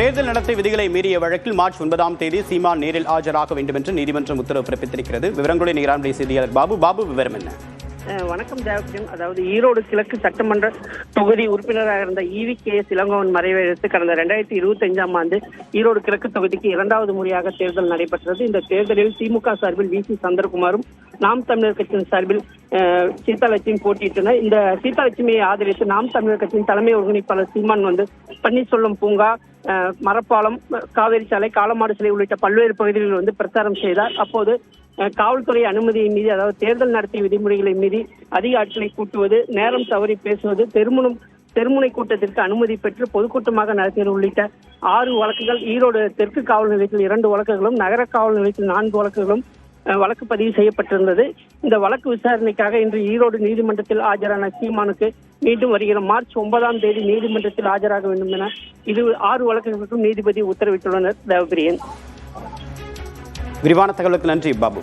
தேர்தல் நடத்தை விதிகளை மீறிய வழக்கில் மார்ச் 9ஆம் தேதி சீமான் நேரில் ஆஜராக வேண்டும் என்று நீதிமன்றம் உத்தரவு பிறப்பித்திருக்கிறது. விவரங்களுடைய நிகரான செய்தியாளர் பாபு விவரம் என்ன? வணக்கம் தேவகிரன். அதாவது ஈரோடு கிழக்கு சட்டமன்ற தொகுதி உறுப்பினராக இருந்த EVKS இளங்கோவன் மறைவை அடுத்து கடந்த 2025ஆம் ஆண்டு ஈரோடு கிழக்கு தொகுதிக்கு 2வது முறையாக தேர்தல் நடைபெற்றது. இந்த தேர்தலில் திமுக சார்பில் VC சந்திரகுமாரும் நாம் தமிழர் கட்சியின் சார்பில் சீதாலட்சுமி போட்டியிட்டனர். இந்த சீதாலட்சுமியை ஆதரித்து நாம் தமிழர் கட்சியின் தலைமை ஒருங்கிணைப்பாளர் சீமான் பன்னீர்செல்வம் பூங்கா, மரப்பாலம், காவேரி சாலை, காலமாடு சிலை உள்ளிட்ட பல்வேறு பகுதிகளில் பிரச்சாரம் செய்தார். அப்போது காவல்துறை அனுமதியை மீறி, அதாவது தேர்தல் நடத்தை விதிமுறைகளை மீறி அதிக ஆட்களை கூட்டுவது, நேரம் தவறி பேசுவது, தெருமுனை கூட்டத்திற்கு அனுமதி பெற்று பொதுக்கூட்டமாக நடத்தியது உள்ளிட்ட 6 வழக்குகள், ஈரோடு தெற்கு காவல் நிலையத்தில் 2 வழக்குகளும், நகர காவல் நிலையத்தில் 4 வழக்குகளும் வழக்கு பதிவு செய்யப்பட்டிருந்தது. இந்த வழக்கு விசாரணைக்காக இன்று ஈரோடு நீதிமன்றத்தில் ஆஜரான சீமானுக்கு மீண்டும் வருகிற மார்ச் 9ஆம் தேதி நீதிமன்றத்தில் ஆஜராக வேண்டும் என 6 வழக்குகளுக்கும் நீதிபதி உத்தரவிட்டுள்ளனர். தேவபிரியன். விரிவான தகவலுக்கு நன்றி பாபு.